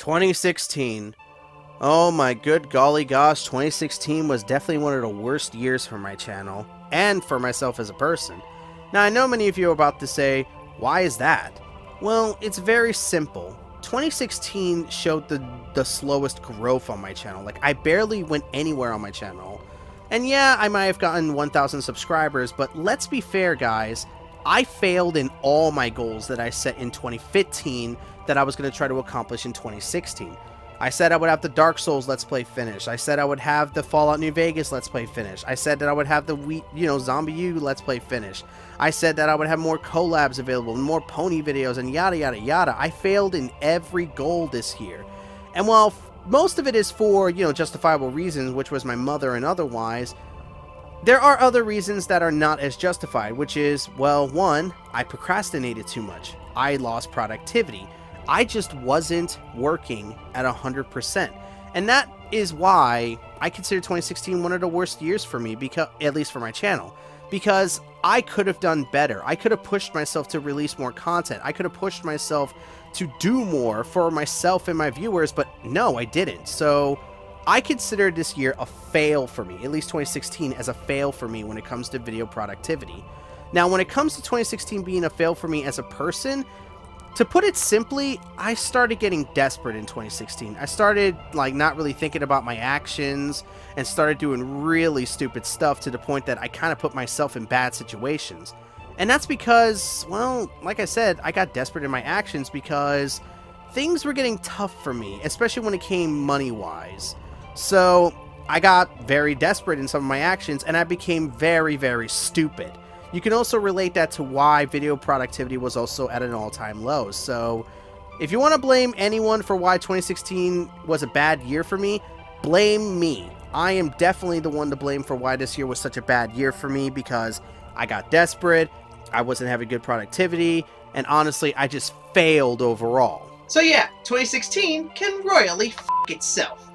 2016. Oh my good golly gosh, 2016 was definitely one of the worst years for my channel, and for myself as a person. Now I know many of you are about to say, why is that? Well, it's very simple. 2016 showed the slowest growth on my channel. Like, I barely went anywhere on my channel. And yeah, I might have gotten 1,000 subscribers, but let's be fair, guys. I failed in all my goals that I set in 2015 that I was going to try to accomplish in 2016. I said I would have the Dark Souls Let's Play finished. I said I would have the Fallout New Vegas Let's Play finished. I said that I would have the Zombie U Let's Play finished. I said that I would have more collabs available, more pony videos, and yada yada yada. I failed in every goal this year. And while most of it is for, justifiable reasons, which was my mother and otherwise, there are other reasons that are not as justified, which is, well, one, I procrastinated too much. I lost productivity. I just wasn't working at 100%. And that is why I consider 2016 one of the worst years for me, because, at least for my channel, because I could have done better. I could have pushed myself to release more content. I could have pushed myself to do more for myself and my viewers, but no, I didn't. So I consider this year a fail for me, at least 2016 as a fail for me when it comes to video productivity. Now, when it comes to 2016 being a fail for me as a person, to put it simply, I started getting desperate in 2016. I started not really thinking about my actions and started doing really stupid stuff to the point that I kind of put myself in bad situations. And that's because, well, like I said, I got desperate in my actions because things were getting tough for me, especially when it came money-wise. So I got very desperate in some of my actions and I became very, very stupid. You can also relate that to why video productivity was also at an all-time low. So if you want to blame anyone for why 2016 was a bad year for me, blame me. I am definitely the one to blame for why this year was such a bad year for me, because I got desperate, I wasn't having good productivity, and honestly, I just failed overall. So yeah, 2016 can royally f*** itself.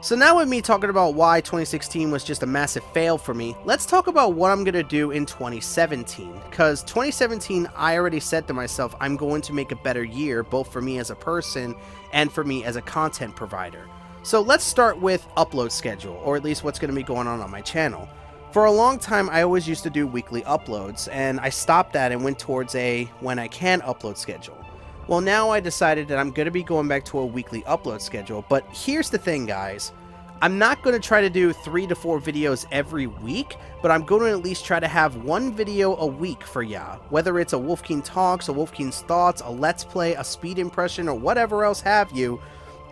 So now with me talking about why 2016 was just a massive fail for me, let's talk about what I'm going to do in 2017. Because 2017, I already said to myself, I'm going to make a better year, both for me as a person and for me as a content provider. So let's start with upload schedule, or at least what's going to be going on my channel. For a long time, I always used to do weekly uploads, and I stopped that and went towards a when I can upload schedule. Well, now I decided that I'm going to be going back to a weekly upload schedule, but here's the thing, guys. I'm not going to try to do 3 to 4 videos every week, but I'm going to at least try to have one video a week for ya. Whether it's a Wolfkeen Talks, a Wolfkeen's Thoughts, a Let's Play, a Speed Impression, or whatever else have you,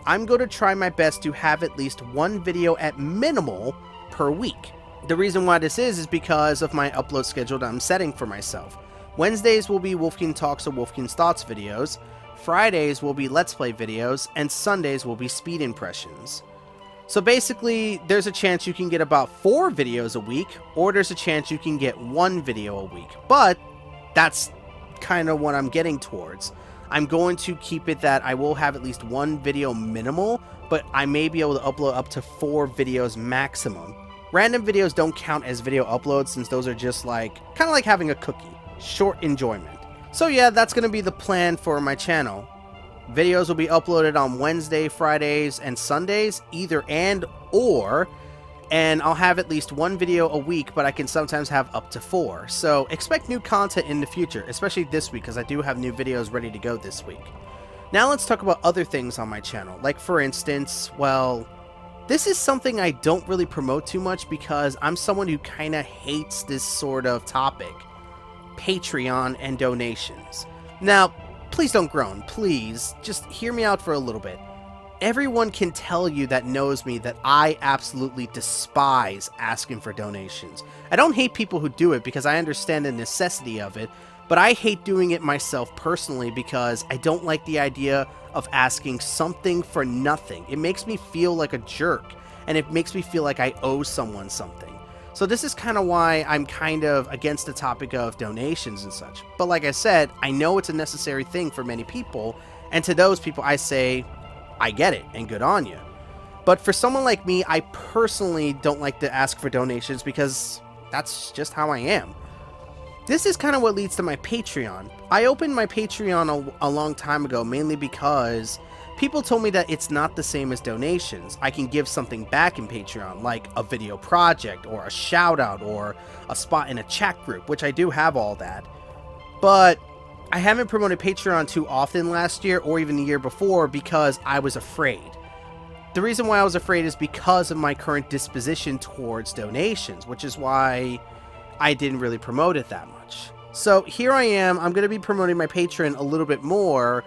I'm going to try my best to have at least one video at minimal per week. The reason why this is because of my upload schedule that I'm setting for myself. Wednesdays will be Wolfkeen Talks or Wolfkeen's Thoughts videos, Fridays will be Let's Play videos, and Sundays will be Speed Impressions. So basically, there's a chance you can get about 4 videos a week, or there's a chance you can get 1 video a week. But that's kind of what I'm getting towards. I'm going to keep it that I will have at least 1 video minimal, but I may be able to upload up to 4 videos maximum. Random videos don't count as video uploads, since those are just kind of like having a cookie. Short enjoyment. So yeah, that's going to be the plan for my channel. Videos will be uploaded on Wednesday, Fridays, and Sundays, either and I'll have at least 1 video a week, but I can sometimes have up to 4. So expect new content in the future, especially this week, because I do have new videos ready to go this week. Now let's talk about other things on my channel. Like, for instance, well, this is something I don't really promote too much because I'm someone who kind of hates this sort of topic. Patreon and donations. Now, please don't groan, please, just hear me out for a little bit. Everyone can tell you that knows me that I absolutely despise asking for donations. I don't hate people who do it because I understand the necessity of it, but I hate doing it myself personally because I don't like the idea of asking something for nothing. It makes me feel like a jerk, and it makes me feel like I owe someone something. So this is kind of why I'm kind of against the topic of donations and such. But like I said, I know it's a necessary thing for many people, and to those people I say, I get it, and good on you. But for someone like me, I personally don't like to ask for donations because that's just how I am. This is kind of what leads to my Patreon. I opened my Patreon a long time ago, mainly because people told me that it's not the same as donations. I can give something back in Patreon, like a video project, or a shout out, or a spot in a chat group, which I do have all that. But I haven't promoted Patreon too often last year, or even the year before, because I was afraid. The reason why I was afraid is because of my current disposition towards donations, which is why I didn't really promote it that much. So here I am, I'm going to be promoting my Patreon a little bit more,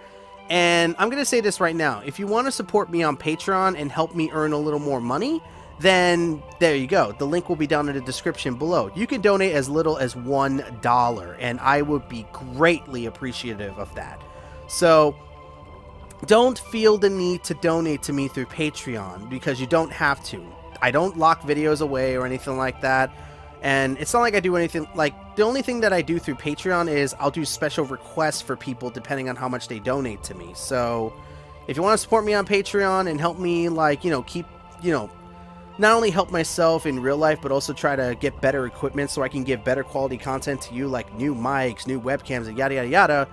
and I'm going to say this right now. If you want to support me on Patreon and help me earn a little more money, then there you go. The link will be down in the description below. You can donate as little as $1, and I would be greatly appreciative of that. So don't feel the need to donate to me through Patreon, because you don't have to. I don't lock videos away or anything like that. And it's not like I do anything, like, the only thing that I do through Patreon is I'll do special requests for people depending on how much they donate to me. So if you want to support me on Patreon and help me, like, keep, not only help myself in real life, but also try to get better equipment so I can give better quality content to you, like new mics, new webcams, and yada yada yada,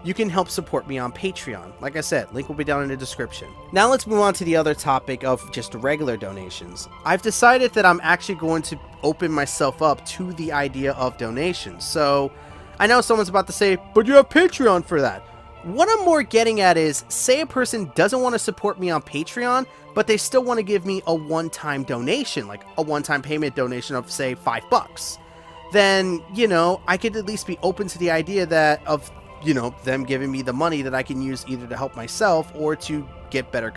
you can help support me on Patreon. Like I said, link will be down in the description. Now let's move on to the other topic of just regular donations. I've decided that I'm actually going to open myself up to the idea of donations. So I know someone's about to say, but you have Patreon for that. What I'm more getting at is, say a person doesn't want to support me on Patreon, but they still want to give me a one-time donation, like a one-time payment donation of, say, $5. Then, I could at least be open to the idea that of them giving me the money that I can use either to help myself or to get better,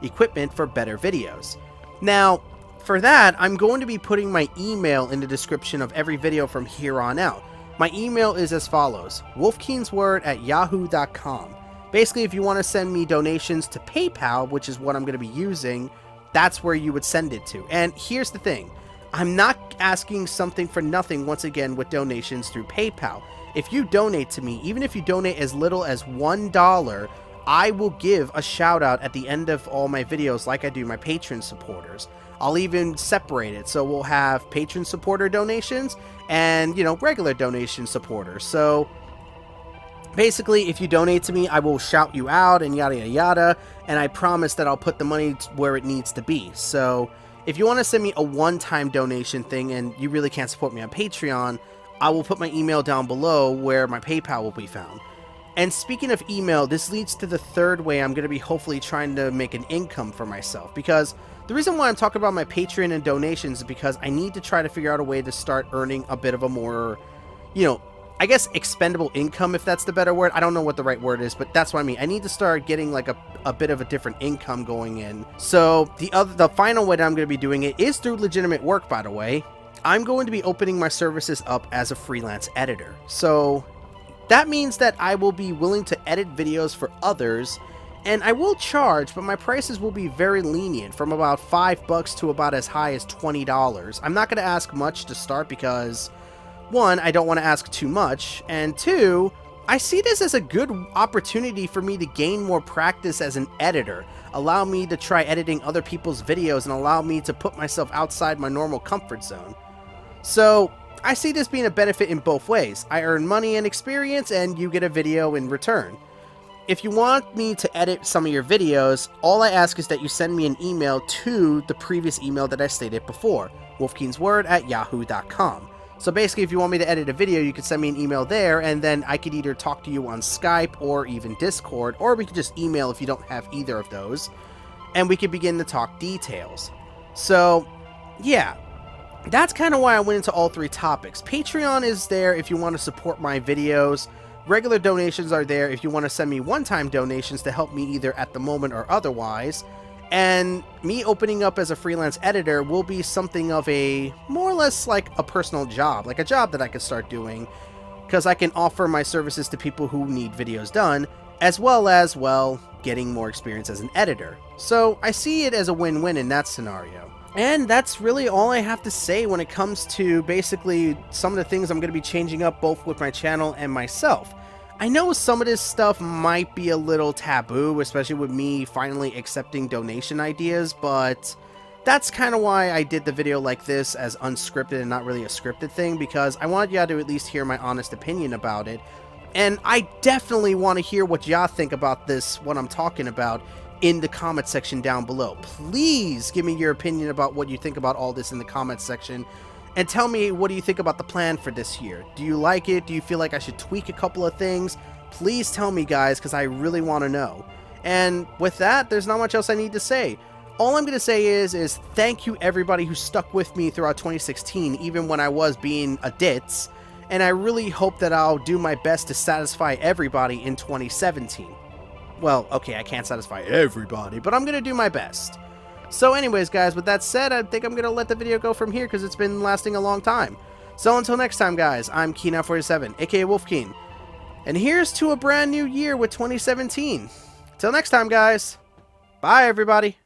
equipment for better videos. Now, for that, I'm going to be putting my email in the description of every video from here on out. My email is as follows: wolfkeensword@yahoo.com. Basically, if you want to send me donations to PayPal, which is what I'm going to be using, that's where you would send it to. And here's the thing. I'm not asking something for nothing once again with donations through PayPal. If you donate to me, even if you donate as little as $1, I will give a shout out at the end of all my videos like I do my patron supporters. I'll even separate it, so we'll have patron supporter donations and, regular donation supporters. So basically, if you donate to me, I will shout you out and yada yada yada, and I promise that I'll put the money where it needs to be. So if you want to send me a one-time donation thing and you really can't support me on Patreon, I will put my email down below where my PayPal will be found. And speaking of email, this leads to the third way I'm going to be hopefully trying to make an income for myself. Because the reason why I'm talking about my Patreon and donations is because I need to try to figure out a way to start earning a bit of a more, I guess expendable income, if that's the better word. I don't know what the right word is, but that's what I mean. I need to start getting like a bit of a different income going in. So the final way that I'm going to be doing it is through legitimate work, by the way. I'm going to be opening my services up as a freelance editor. So that means that I will be willing to edit videos for others, and I will charge, but my prices will be very lenient, from about $5 to about as high as $20. I'm not going to ask much to start because, one, I don't want to ask too much, and two, I see this as a good opportunity for me to gain more practice as an editor, allow me to try editing other people's videos, and allow me to put myself outside my normal comfort zone. So I see this being a benefit in both ways. I earn money and experience, and you get a video in return. If you want me to edit some of your videos, all I ask is that you send me an email to the previous email that I stated before, wolfkeensword@yahoo.com. So basically, if you want me to edit a video, you can send me an email there, and then I could either talk to you on Skype or even Discord, or we could just email if you don't have either of those, and we could begin to talk details. So, yeah. That's kind of why I went into all three topics. Patreon is there if you want to support my videos. Regular donations are there if you want to send me one-time donations to help me either at the moment or otherwise. And me opening up as a freelance editor will be something of a, more or less like a personal job, like a job that I could start doing, because I can offer my services to people who need videos done, as well as, well, getting more experience as an editor. So I see it as a win-win in that scenario. And that's really all I have to say when it comes to basically some of the things I'm going to be changing up both with my channel and myself. I know some of this stuff might be a little taboo, especially with me finally accepting donation ideas, but that's kind of why I did the video like this as unscripted and not really a scripted thing, because I wanted y'all to at least hear my honest opinion about it. And I definitely want to hear what y'all think about this, what I'm talking about, in the comment section down below. Please give me your opinion about what you think about all this in the comment section. And tell me, what do you think about the plan for this year? Do you like it? Do you feel like I should tweak a couple of things? Please tell me, guys, because I really want to know. And with that, there's not much else I need to say. All I'm going to say is thank you everybody who stuck with me throughout 2016, even when I was being a ditz. And I really hope that I'll do my best to satisfy everybody in 2017. Well, okay, I can't satisfy everybody, but I'm going to do my best. So anyways, guys, with that said, I think I'm going to let the video go from here because it's been lasting a long time. So until next time, guys, I'm Keen47, aka Wolfkeen. And here's to a brand new year with 2017. Till next time, guys. Bye, everybody.